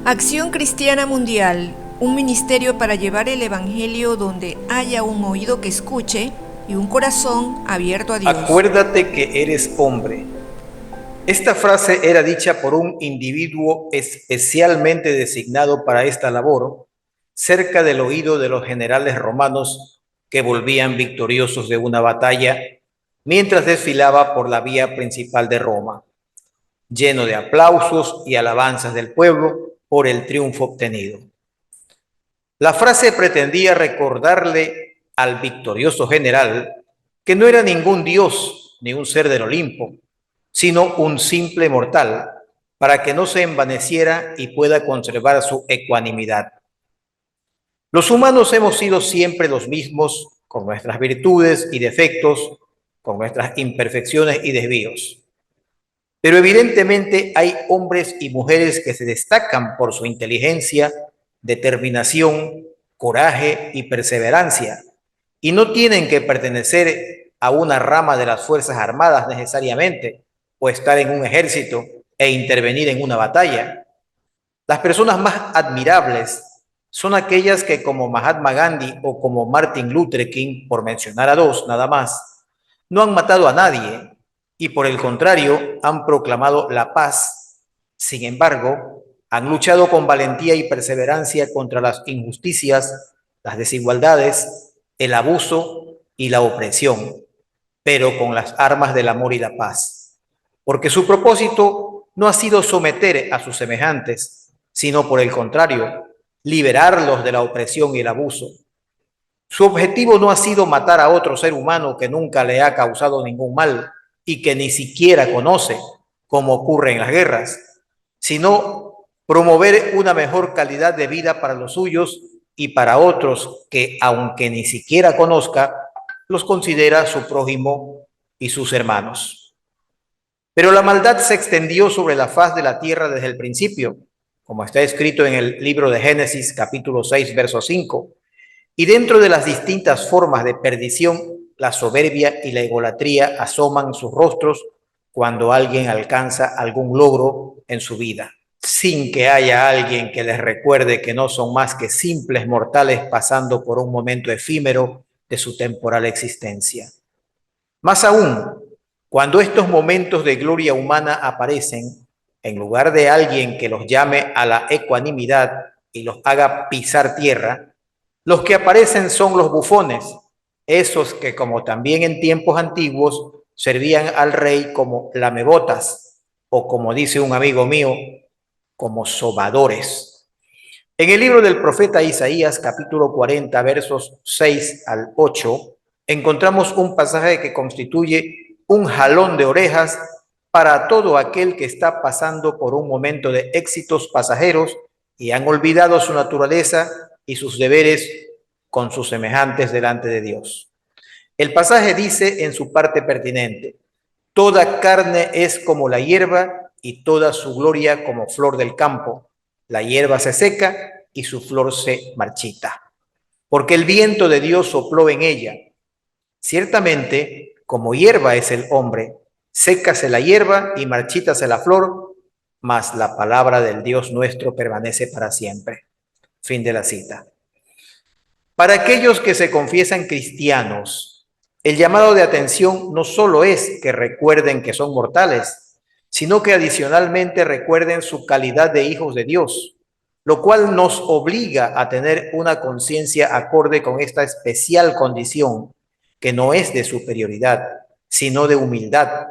Acción Cristiana Mundial, un ministerio para llevar el Evangelio donde haya un oído que escuche y un corazón abierto a Dios. Acuérdate que eres hombre. Esta frase era dicha por un individuo especialmente designado para esta labor, cerca del oído de los generales romanos que volvían victoriosos de una batalla, mientras desfilaba por la vía principal de Roma, lleno de aplausos y alabanzas del pueblo por el triunfo obtenido. La frase pretendía recordarle al victorioso general que no era ningún dios ni un ser del Olimpo, sino un simple mortal, para que no se envaneciera y pueda conservar su ecuanimidad. Los humanos hemos sido siempre los mismos, con nuestras virtudes y defectos, con nuestras imperfecciones y desvíos. Pero evidentemente hay hombres y mujeres que se destacan por su inteligencia, determinación, coraje y perseverancia, y no tienen que pertenecer a una rama de las Fuerzas Armadas necesariamente, o estar en un ejército e intervenir en una batalla. Las personas más admirables son aquellas que, como Mahatma Gandhi o como Martin Luther King, por mencionar a dos nada más, no han matado a nadie y por el contrario han proclamado la paz. Sin embargo, han luchado con valentía y perseverancia contra las injusticias, las desigualdades, el abuso y la opresión, pero con las armas del amor y la paz, porque su propósito no ha sido someter a sus semejantes, sino por el contrario, liberarlos de la opresión y el abuso. Su objetivo no ha sido matar a otro ser humano que nunca le ha causado ningún mal y que ni siquiera conoce, como ocurre en las guerras, sino promover una mejor calidad de vida para los suyos y para otros que, aunque ni siquiera conozca, los considera su prójimo y sus hermanos. Pero la maldad se extendió sobre la faz de la tierra desde el principio, como está escrito en el libro de Génesis, capítulo 6, verso 5, y dentro de las distintas formas de perdición, la soberbia y la egolatría asoman sus rostros cuando alguien alcanza algún logro en su vida, sin que haya alguien que les recuerde que no son más que simples mortales pasando por un momento efímero de su temporal existencia. Más aún, cuando estos momentos de gloria humana aparecen, en lugar de alguien que los llame a la ecuanimidad y los haga pisar tierra, los que aparecen son los bufones, esos que, como también en tiempos antiguos, servían al rey como lamebotas, o como dice un amigo mío, como sobadores. En el libro del profeta Isaías, capítulo 40, versos 6 al 8, encontramos un pasaje que constituye un jalón de orejas para todo aquel que está pasando por un momento de éxitos pasajeros y han olvidado su naturaleza y sus deberes con sus semejantes delante de Dios. El pasaje dice en su parte pertinente: toda carne es como la hierba y toda su gloria como flor del campo. La hierba se seca y su flor se marchita, porque el viento de Dios sopló en ella. Ciertamente, como hierba es el hombre, sécase la hierba y marchítase la flor, mas la palabra del Dios nuestro permanece para siempre. Fin de la cita. Para aquellos que se confiesan cristianos, el llamado de atención no solo es que recuerden que son mortales, sino que adicionalmente recuerden su calidad de hijos de Dios, lo cual nos obliga a tener una conciencia acorde con esta especial condición, que no es de superioridad, sino de humildad.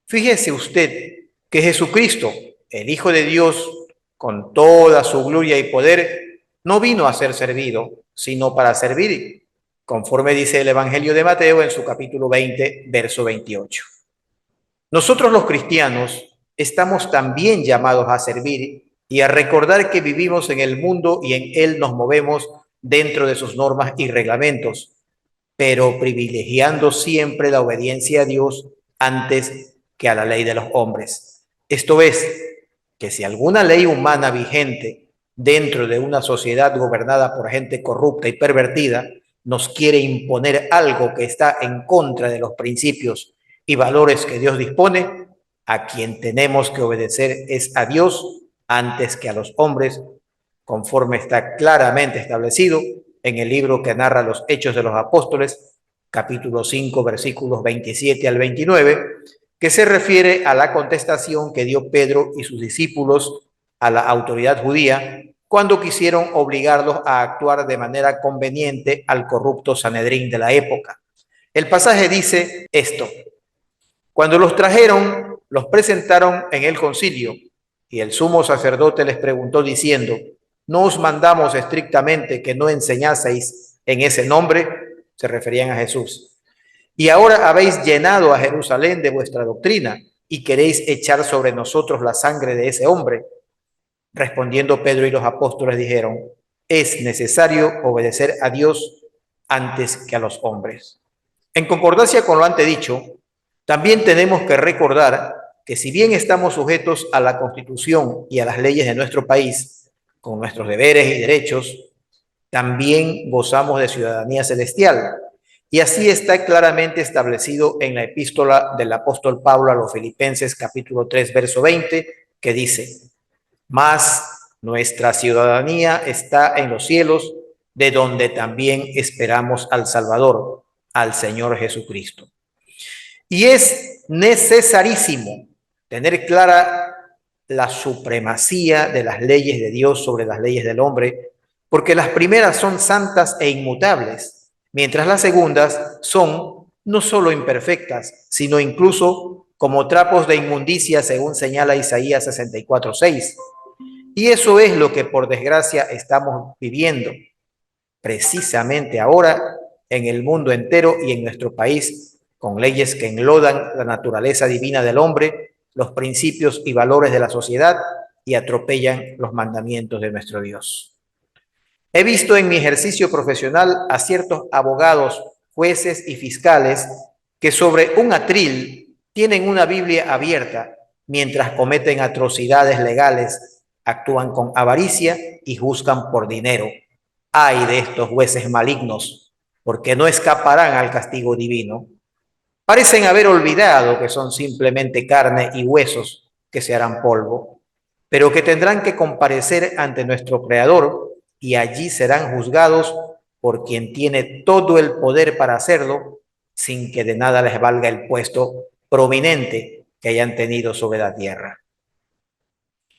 Fíjese usted que Jesucristo, el Hijo de Dios, con toda su gloria y poder, no vino a ser servido, sino para servir, conforme dice el Evangelio de Mateo en su capítulo 20, verso 28. Nosotros los cristianos estamos también llamados a servir y a recordar que vivimos en el mundo y en él nos movemos dentro de sus normas y reglamentos, pero privilegiando siempre la obediencia a Dios antes que a la ley de los hombres. Esto es, que si alguna ley humana vigente dentro de una sociedad gobernada por gente corrupta y pervertida nos quiere imponer algo que está en contra de los principios y valores que Dios dispone, a quien tenemos que obedecer es a Dios antes que a los hombres, conforme está claramente establecido en el libro que narra los Hechos de los Apóstoles, capítulo 5, versículos 27 al 29, que se refiere a la contestación que dio Pedro y sus discípulos a la autoridad judía cuando quisieron obligarlos a actuar de manera conveniente al corrupto Sanedrín de la época. El pasaje dice esto: cuando los trajeron, los presentaron en el concilio, y el sumo sacerdote les preguntó diciendo: ¿no os mandamos estrictamente que no enseñaseis en ese nombre? Se referían a Jesús. Y ahora habéis llenado a Jerusalén de vuestra doctrina y queréis echar sobre nosotros la sangre de ese hombre. Respondiendo Pedro y los apóstoles dijeron: es necesario obedecer a Dios antes que a los hombres. En concordancia con lo antedicho, también tenemos que recordar que si bien estamos sujetos a la Constitución y a las leyes de nuestro país, con nuestros deberes y derechos, también gozamos de ciudadanía celestial. Y así está claramente establecido en la epístola del apóstol Pablo a los Filipenses, capítulo 3, verso 20, que dice: mas nuestra ciudadanía está en los cielos, de donde también esperamos al Salvador, al Señor Jesucristo. Y es necesarísimo tener clara la supremacía de las leyes de Dios sobre las leyes del hombre, porque las primeras son santas e inmutables, mientras las segundas son no solo imperfectas, sino incluso como trapos de inmundicia, según señala Isaías 64:6. Y eso es lo que por desgracia estamos viviendo precisamente ahora en el mundo entero y en nuestro país, con leyes que enlodan la naturaleza divina del hombre, los principios y valores de la sociedad y atropellan los mandamientos de nuestro Dios. He visto en mi ejercicio profesional a ciertos abogados, jueces y fiscales que sobre un atril tienen una Biblia abierta mientras cometen atrocidades legales, actúan con avaricia y juzgan por dinero. Ay de estos jueces malignos, porque no escaparán al castigo divino. Parecen haber olvidado que son simplemente carne y huesos que se harán polvo, pero que tendrán que comparecer ante nuestro Creador y allí serán juzgados por quien tiene todo el poder para hacerlo, sin que de nada les valga el puesto prominente que hayan tenido sobre la tierra.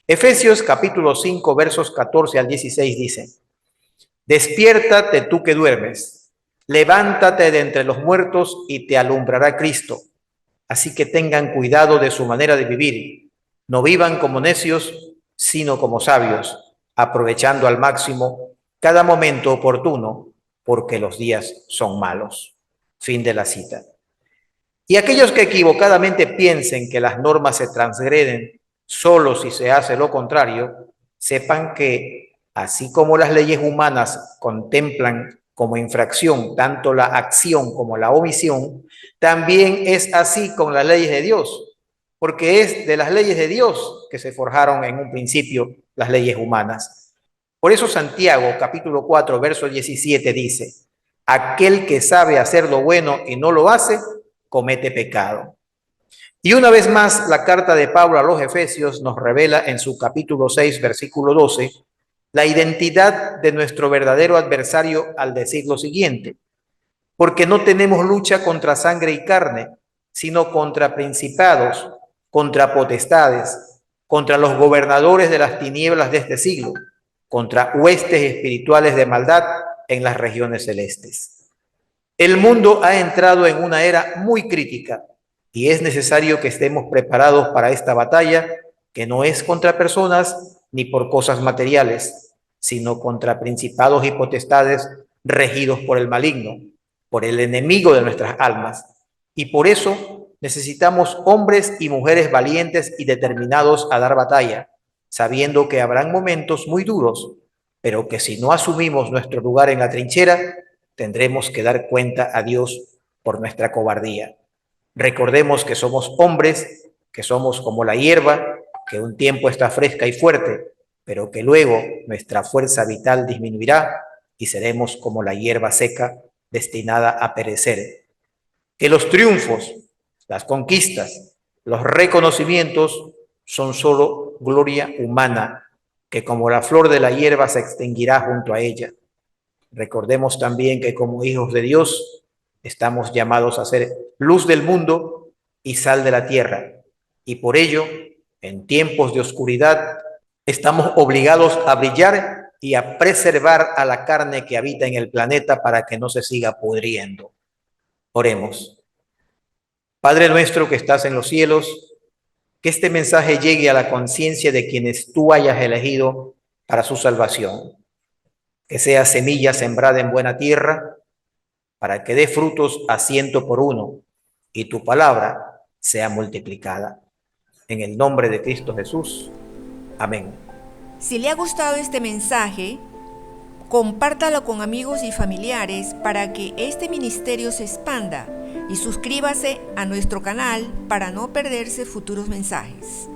Efesios capítulo 5, versos 14 al 16 dice: despiértate tú que duermes, levántate de entre los muertos y te alumbrará Cristo. Así que tengan cuidado de su manera de vivir. No vivan como necios, sino como sabios, aprovechando al máximo cada momento oportuno, porque los días son malos. Fin de la cita. Y aquellos que equivocadamente piensen que las normas se transgreden solo si se hace lo contrario, sepan que así como las leyes humanas contemplan como infracción tanto la acción como la omisión, también es así con las leyes de Dios, porque es de las leyes de Dios que se forjaron en un principio las leyes humanas. Por eso Santiago, capítulo 4, verso 17 dice: aquel que sabe hacer lo bueno y no lo hace, comete pecado. Y una vez más, la carta de Pablo a los Efesios nos revela en su capítulo 6, versículo 12, la identidad de nuestro verdadero adversario al decir lo siguiente: porque no tenemos lucha contra sangre y carne, sino contra principados, contra potestades, contra los gobernadores de las tinieblas de este siglo, contra huestes espirituales de maldad en las regiones celestes. El mundo ha entrado en una era muy crítica y es necesario que estemos preparados para esta batalla, que no es contra personas ni por cosas materiales, sino contra principados y potestades regidos por el maligno, por el enemigo de nuestras almas. Y por eso necesitamos hombres y mujeres valientes y determinados a dar batalla, sabiendo que habrán momentos muy duros, pero que si no asumimos nuestro lugar en la trinchera, tendremos que dar cuenta a Dios por nuestra cobardía. Recordemos que somos hombres, que somos como la hierba, que un tiempo está fresca y fuerte, pero que luego nuestra fuerza vital disminuirá y seremos como la hierba seca destinada a perecer. Que los triunfos, las conquistas, los reconocimientos son solo gloria humana que como la flor de la hierba se extinguirá junto a ella. Recordemos también que como hijos de Dios estamos llamados a ser luz del mundo y sal de la tierra. Y por ello, en tiempos de oscuridad, estamos obligados a brillar y a preservar a la carne que habita en el planeta para que no se siga pudriendo. Oremos. Padre nuestro que estás en los cielos, que este mensaje llegue a la conciencia de quienes tú hayas elegido para su salvación. Que sea semilla sembrada en buena tierra, para que dé frutos a 100 por 1 y tu palabra sea multiplicada. En el nombre de Cristo Jesús. Amén. Si le ha gustado este mensaje, compártalo con amigos y familiares para que este ministerio se expanda y suscríbase a nuestro canal para no perderse futuros mensajes.